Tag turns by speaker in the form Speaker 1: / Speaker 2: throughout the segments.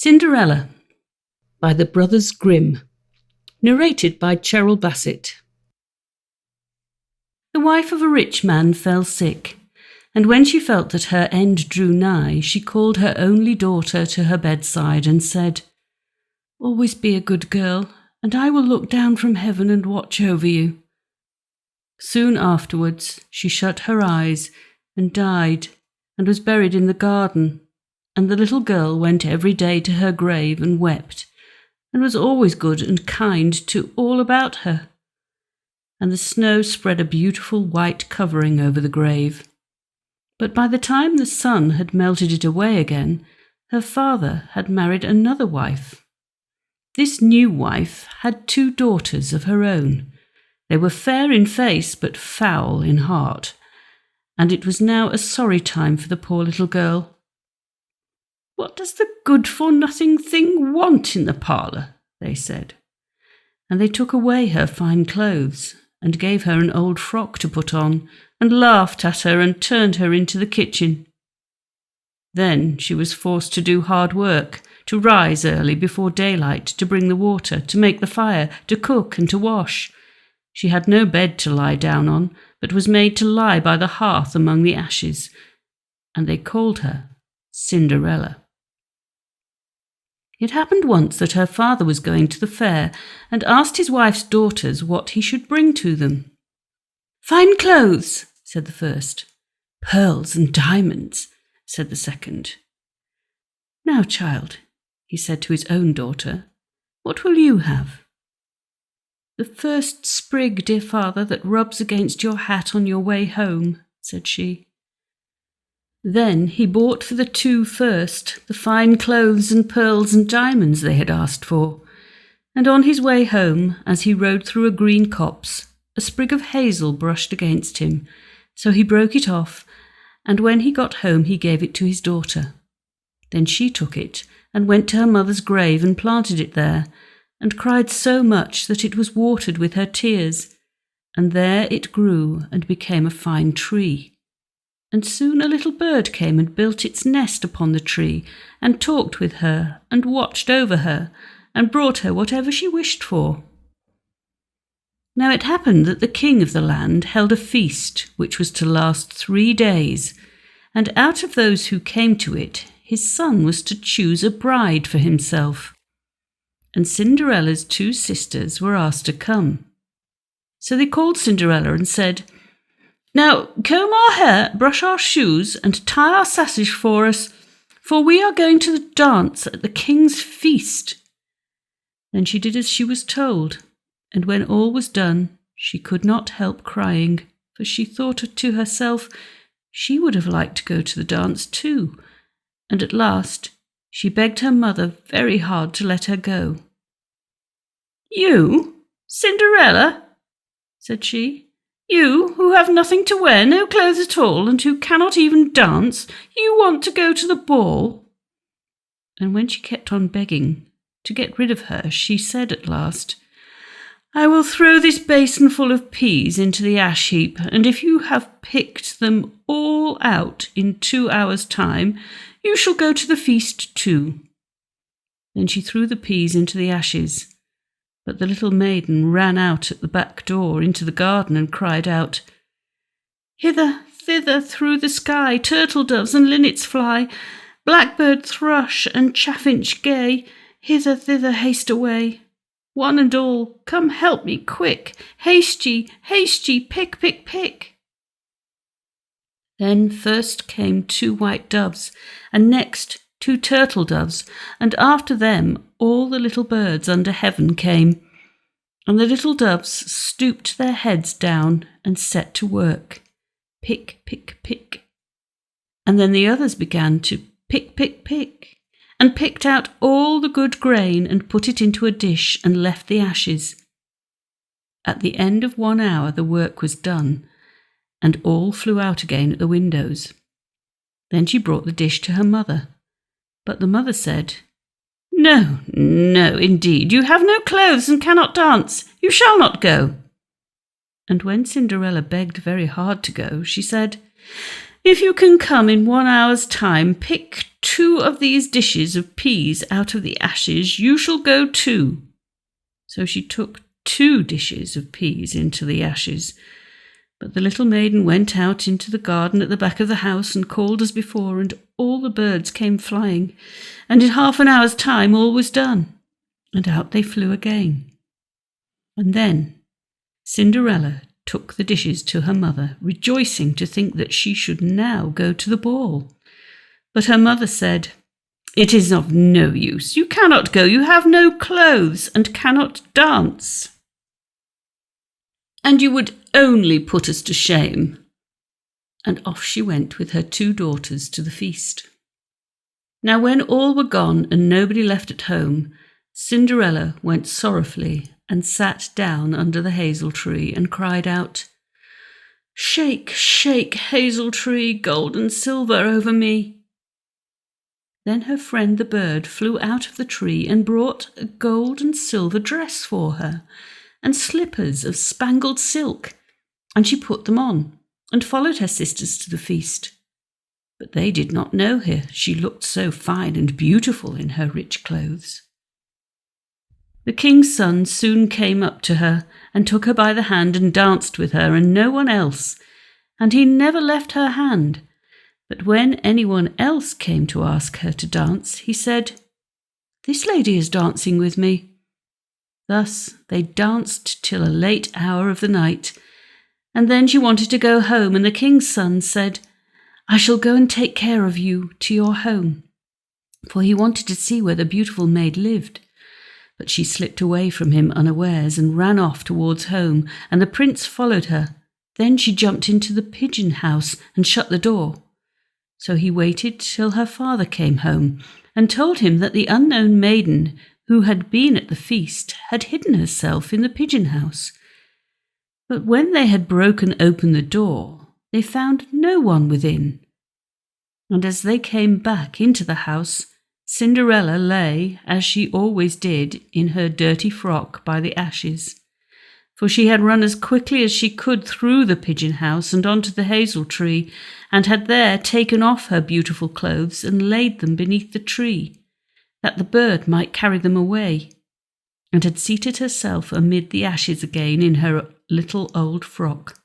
Speaker 1: Cinderella by the Brothers Grimm, narrated by Cheryl Bassett. The wife of a rich man fell sick, and when she felt that her end drew nigh, she called her only daughter to her bedside and said, "Always be a good girl, and I will look down from heaven and watch over you." Soon afterwards she shut her eyes and died, and was buried in the garden, and the little girl went every day to her grave and wept, and was always good and kind to all about her. And the snow spread a beautiful white covering over the grave. But by the time the sun had melted it away again, her father had married another wife. This new wife had 2 daughters of her own. They were fair in face, but foul in heart, and it was now a sorry time for the poor little girl. "What does the good-for-nothing thing want in the parlour?" they said. And they took away her fine clothes, and gave her an old frock to put on, and laughed at her and turned her into the kitchen. Then she was forced to do hard work, to rise early before daylight, to bring the water, to make the fire, to cook and to wash. She had no bed to lie down on, but was made to lie by the hearth among the ashes, and they called her Cinderella. It happened once that her father was going to the fair, and asked his wife's daughters what he should bring to them. "Fine clothes," said the first. "Pearls and diamonds," said the second. "Now, child," he said to his own daughter, "what will you have?" "The first sprig, dear father, that rubs against your hat on your way home," said she. Then he bought for the 2 first the fine clothes and pearls and diamonds they had asked for, and on his way home, as he rode through a green copse, a sprig of hazel brushed against him, so he broke it off, and when he got home he gave it to his daughter. Then she took it and went to her mother's grave and planted it there, and cried so much that it was watered with her tears, and there it grew and became a fine tree. And soon a little bird came and built its nest upon the tree, and talked with her, and watched over her, and brought her whatever she wished for. Now it happened that the king of the land held a feast, which was to last 3 days, and out of those who came to it, his son was to choose a bride for himself. And Cinderella's 2 sisters were asked to come. So they called Cinderella and said, "Now comb our hair, brush our shoes, and tie our sash for us, for we are going to the dance at the king's feast." Then she did as she was told, and when all was done, she could not help crying, for she thought to herself she would have liked to go to the dance too, and at last she begged her mother very hard to let her go. "You, Cinderella," said she, "you who have nothing to wear, no clothes at all, and who cannot even dance, you want to go to the ball?" And when she kept on begging to get rid of her, she said at last, "I will throw this basinful of peas into the ash heap, and if you have picked them all out in 2 hours' time, you shall go to the feast too." Then she threw the peas into the ashes. But the little maiden ran out at the back door into the garden and cried out, "Hither, thither, through the sky, turtle doves and linnets fly, blackbird, thrush, and chaffinch gay, hither, thither, haste away. One and all, come help me quick, haste ye, pick, pick, pick." Then first came 2 white doves, and next 2 turtle doves, and after them all the little birds under heaven came, and the little doves stooped their heads down and set to work, pick, pick, pick. And then the others began to pick, pick, pick, and picked out all the good grain and put it into a dish and left the ashes. At the end of 1 hour the work was done, and all flew out again at the windows. Then she brought the dish to her mother. But the mother said, "No, no, indeed, you have no clothes and cannot dance. You shall not go." And when Cinderella begged very hard to go, she said, If you can come in 1 hour's time, pick 2 of these dishes of peas out of the ashes, you shall go too." So she took 2 dishes of peas into the ashes. But the little maiden went out into the garden at the back of the house and called as before, and all the birds came flying, and in half an hour's time all was done, and out they flew again. And then Cinderella took the dishes to her mother, rejoicing to think that she should now go to the ball. But her mother said, "It is of no use. You cannot go. You have no clothes and cannot dance. And you would only put us to shame." And off she went with her 2 daughters to the feast. Now when all were gone and nobody left at home, Cinderella went sorrowfully and sat down under the hazel tree and cried out, "Shake, shake, hazel tree, gold and silver over me." Then her friend the bird flew out of the tree and brought a gold and silver dress for her, and slippers of spangled silk, and she put them on, and followed her sisters to the feast. But they did not know her, she looked so fine and beautiful in her rich clothes. The king's son soon came up to her, and took her by the hand and danced with her, and no one else, and he never left her hand. But when anyone else came to ask her to dance, he said, "This lady is dancing with me." Thus they danced till a late hour of the night, and then she wanted to go home, and the king's son said, "I shall go and take care of you to your home," for he wanted to see where the beautiful maid lived. But she slipped away from him unawares and ran off towards home, and the prince followed her. Then she jumped into the pigeon house and shut the door. So he waited till her father came home and told him that the unknown maiden who had been at the feast had hidden herself in the pigeon house. But when they had broken open the door, they found no one within. And as they came back into the house, Cinderella lay, as she always did, in her dirty frock by the ashes, for she had run as quickly as she could through the pigeon house and onto the hazel tree, and had there taken off her beautiful clothes and laid them beneath the tree, that the bird might carry them away, and had seated herself amid the ashes again in her little old frock.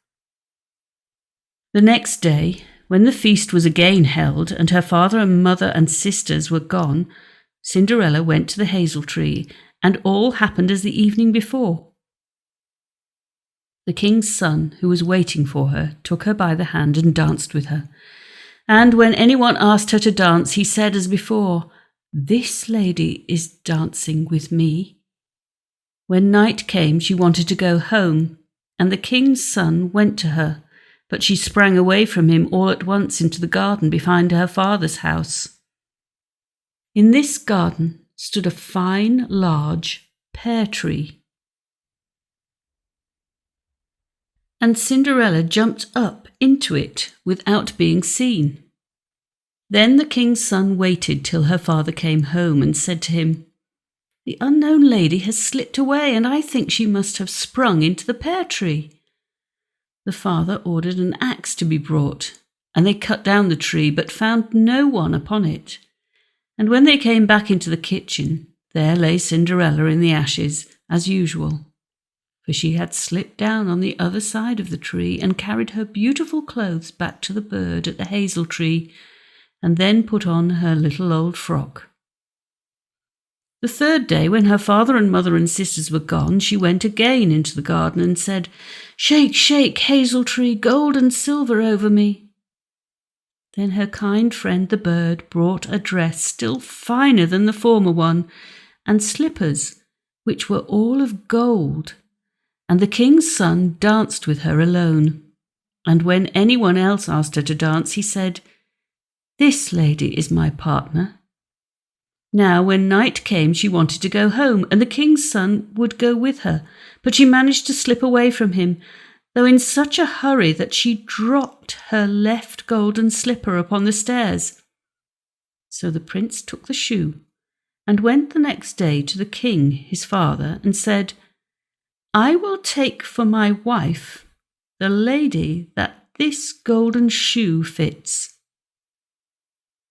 Speaker 1: The next day, when the feast was again held, and her father and mother and sisters were gone, Cinderella went to the hazel tree, and all happened as the evening before. The king's son, who was waiting for her, took her by the hand and danced with her. And when anyone asked her to dance, he said as before, "This lady is dancing with me." When night came, she wanted to go home, and the king's son went to her, but she sprang away from him all at once into the garden behind her father's house. In this garden stood a fine, large pear tree. And Cinderella jumped up into it without being seen. Then the king's son waited till her father came home and said to him, "The unknown lady has slipped away, and I think she must have sprung into the pear tree." The father ordered an axe to be brought, and they cut down the tree, but found no one upon it. And when they came back into the kitchen, there lay Cinderella in the ashes, as usual, for she had slipped down on the other side of the tree and carried her beautiful clothes back to the bird at the hazel tree, and then put on her little old frock. The third day, when her father and mother and sisters were gone, she went again into the garden and said, "Shake, shake, hazel tree, gold and silver over me." Then her kind friend the bird brought a dress still finer than the former one, and slippers, which were all of gold, and the king's son danced with her alone. And when anyone else asked her to dance, he said, "This lady is my partner." Now, when night came, she wanted to go home, and the king's son would go with her, but she managed to slip away from him, though in such a hurry that she dropped her left golden slipper upon the stairs. So the prince took the shoe, and went the next day to the king, his father, and said, "I will take for my wife the lady that this golden shoe fits."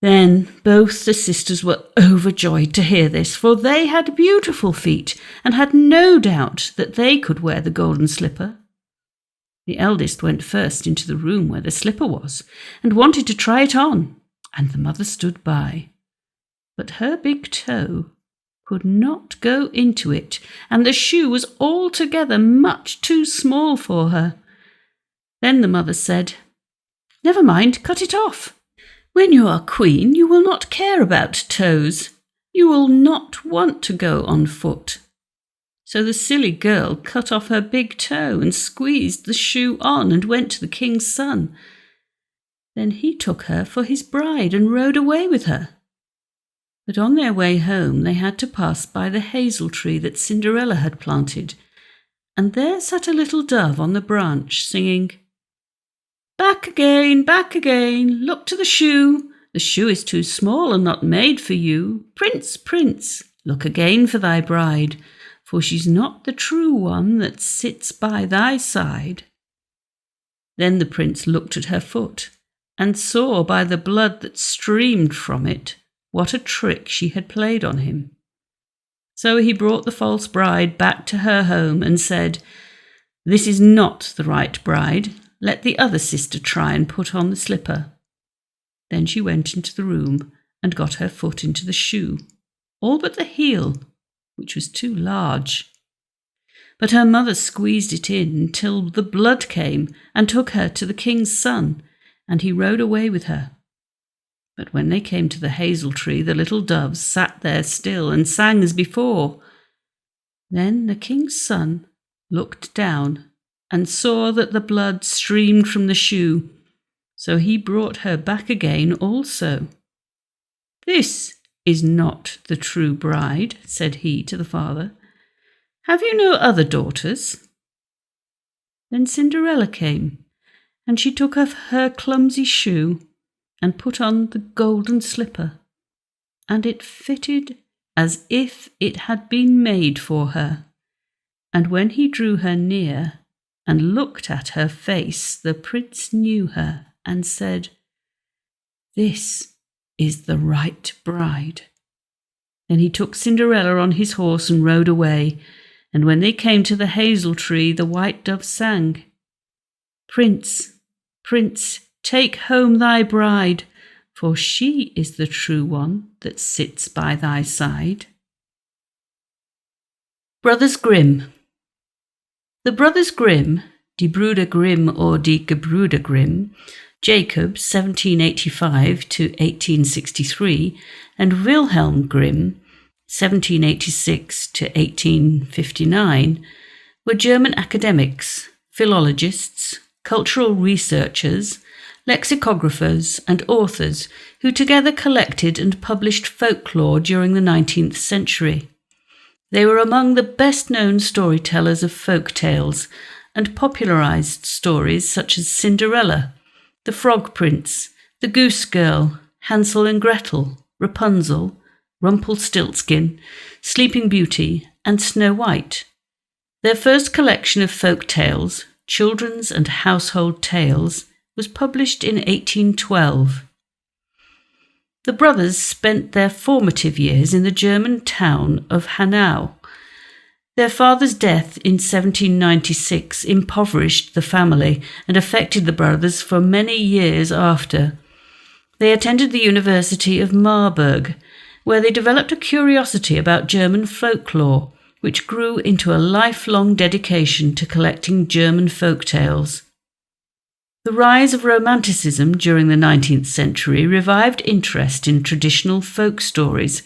Speaker 1: Then both the sisters were overjoyed to hear this, for they had beautiful feet and had no doubt that they could wear the golden slipper. The eldest went first into the room where the slipper was and wanted to try it on, and the mother stood by. But her big toe could not go into it, and the shoe was altogether much too small for her. Then the mother said, "Never mind, cut it off. When you are queen, you will not care about toes. You will not want to go on foot." So the silly girl cut off her big toe and squeezed the shoe on and went to the king's son. Then he took her for his bride and rode away with her. But on their way home they had to pass by the hazel tree that Cinderella had planted, and there sat a little dove on the branch singing, back again, look to the shoe. The shoe is too small and not made for you. Prince, prince, look again for thy bride, for she's not the true one that sits by thy side." Then the prince looked at her foot, and saw by the blood that streamed from it what a trick she had played on him. So he brought the false bride back to her home and said, "This is not the right bride. Let the other sister try and put on the slipper." Then she went into the room and got her foot into the shoe, all but the heel, which was too large. But her mother squeezed it in until the blood came and took her to the king's son, and he rode away with her. But when they came to the hazel tree, the little doves sat there still and sang as before. Then the king's son looked down and saw that the blood streamed from the shoe, so he brought her back again also. "This is not the true bride," said he to the father. "Have you no other daughters?" Then Cinderella came, and she took off her clumsy shoe and put on the golden slipper, and it fitted as if it had been made for her. And when he drew her near and looked at her face, the prince knew her and said, "This is the right bride." Then he took Cinderella on his horse and rode away, and when they came to the hazel tree, the white dove sang, "Prince, prince, take home thy bride, for she is the true one that sits by thy side." Brothers Grimm. The brothers Grimm, die Brüder Grimm or die Gebrüder Grimm, Jacob 1785 to 1863, and Wilhelm Grimm 1786 to 1859, were German academics, philologists, cultural researchers, lexicographers, and authors who together collected and published folklore during the 19th century. They were among the best-known storytellers of folk tales and popularized stories such as Cinderella, The Frog Prince, The Goose Girl, Hansel and Gretel, Rapunzel, Rumpelstiltskin, Sleeping Beauty, and Snow White. Their first collection of folk tales, Children's and Household Tales, was published in 1812. The brothers spent their formative years in the German town of Hanau. Their father's death in 1796 impoverished the family and affected the brothers for many years after. They attended the University of Marburg, where they developed a curiosity about German folklore, which grew into a lifelong dedication to collecting German folk tales. The rise of Romanticism during the 19th century revived interest in traditional folk stories,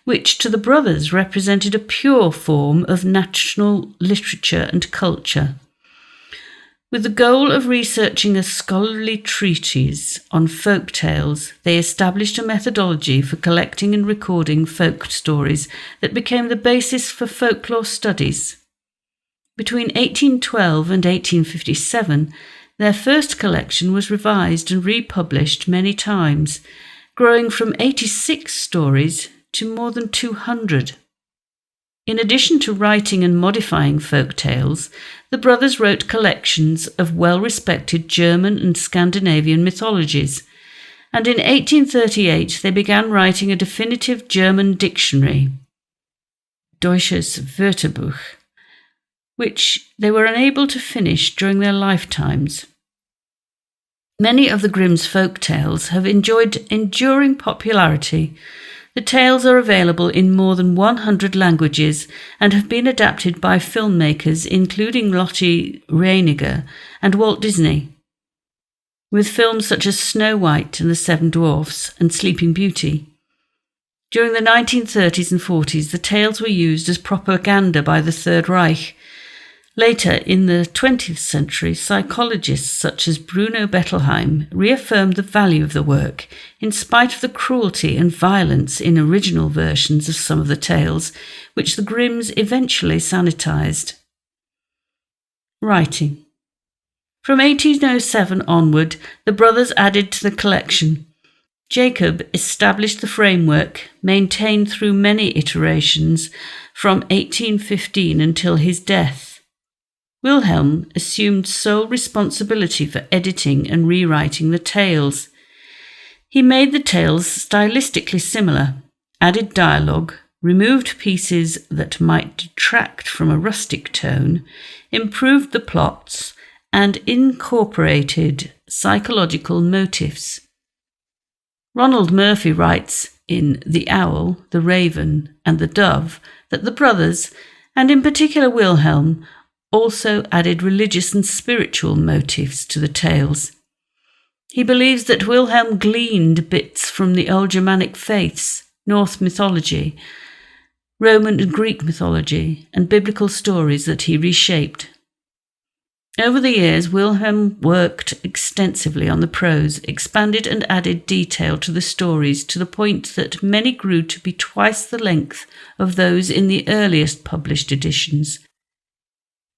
Speaker 1: which to the brothers represented a pure form of national literature and culture. With the goal of researching a scholarly treatise on folk tales, they established a methodology for collecting and recording folk stories that became the basis for folklore studies. Between 1812 and 1857, their first collection was revised and republished many times, growing from 86 stories to more than 200. In addition to writing and modifying folk tales, the brothers wrote collections of well-respected German and Scandinavian mythologies, and in 1838 they began writing a definitive German dictionary, Deutsches Wörterbuch, which they were unable to finish during their lifetimes. Many of the Grimm's folk tales have enjoyed enduring popularity. The tales are available in more than 100 languages and have been adapted by filmmakers including Lotte Reiniger and Walt Disney, with films such as Snow White and the Seven Dwarfs and Sleeping Beauty. During the 1930s and 40s, the tales were used as propaganda by the Third Reich. Later, in the 20th century, psychologists such as Bruno Bettelheim reaffirmed the value of the work, in spite of the cruelty and violence in original versions of some of the tales, which the Grimms eventually sanitized. Writing. From 1807 onward, the brothers added to the collection. Jacob established the framework, maintained through many iterations, from 1815 until his death. Wilhelm assumed sole responsibility for editing and rewriting the tales. He made the tales stylistically similar, added dialogue, removed pieces that might detract from a rustic tone, improved the plots, and incorporated psychological motifs. Ronald Murphy writes in The Owl, the Raven, and the Dove that the brothers, and in particular Wilhelm, also added religious and spiritual motifs to the tales. He believes that Wilhelm gleaned bits from the old Germanic faiths, Norse mythology, Roman and Greek mythology, and biblical stories that he reshaped. Over the years, Wilhelm worked extensively on the prose, expanded and added detail to the stories to the point that many grew to be twice the length of those in the earliest published editions.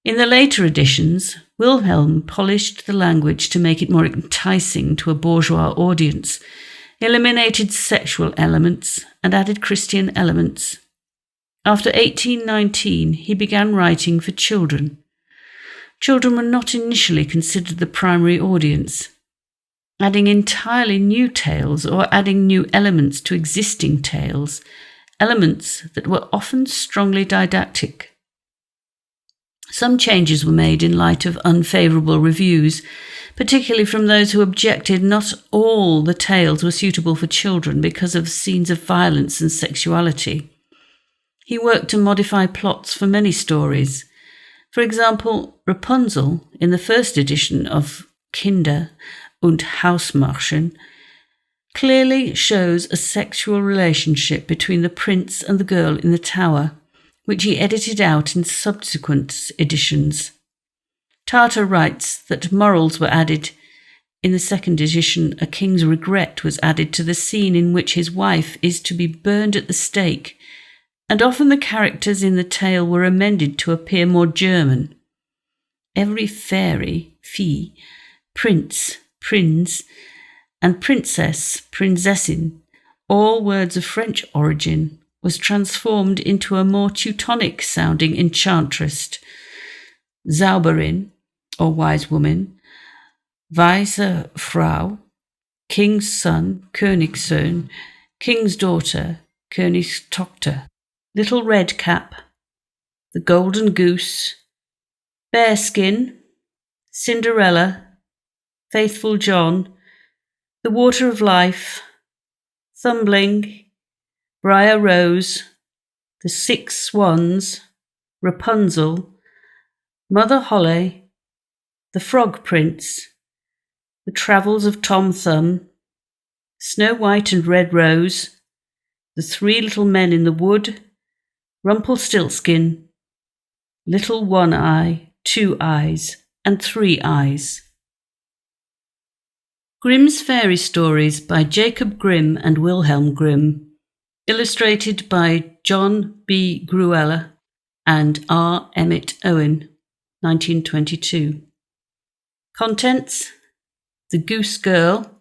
Speaker 1: In the later editions, Wilhelm polished the language to make it more enticing to a bourgeois audience, eliminated sexual elements, and added Christian elements. After 1819, he began writing for children. Children were not initially considered the primary audience. Adding entirely new tales or adding new elements to existing tales, elements that were often strongly didactic. Some changes were made in light of unfavourable reviews, particularly from those who objected not all the tales were suitable for children because of scenes of violence and sexuality. He worked to modify plots for many stories. For example, Rapunzel, in the first edition of Kinder- und Hausmärchen, clearly shows a sexual relationship between the prince and the girl in the tower, which he edited out in subsequent editions. Tarter writes that morals were added. In the second edition, A King's Regret was added to the scene in which his wife is to be burned at the stake, and often the characters in the tale were amended to appear more German. Every fairy, fee, prince, prinz, and princess, prinzessin, all words of French origin, was transformed into a more Teutonic-sounding enchantress, Zauberin, or wise woman, Weise Frau, King's son, Königssohn, King's daughter, Königstochter, Little Red Cap, the Golden Goose, Bearskin, Cinderella, Faithful John, The Water of Life, Thumbling, Briar Rose, The Six Swans, Rapunzel, Mother Holle, The Frog Prince, The Travels of Tom Thumb, Snow White and Red Rose, The Three Little Men in the Wood, Rumpelstiltskin, Little One Eye, Two Eyes, and Three Eyes. Grimm's Fairy Stories by Jacob Grimm and Wilhelm Grimm. Illustrated by John B. Gruella and R. Emmett Owen, 1922. Contents: The Goose Girl,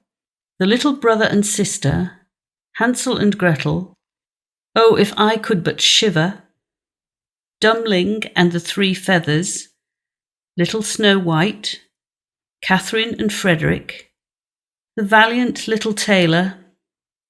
Speaker 1: The Little Brother and Sister, Hansel and Gretel, Oh, If I Could But Shiver, Dummling and the Three Feathers, Little Snow White, Catherine and Frederick, The Valiant Little Tailor,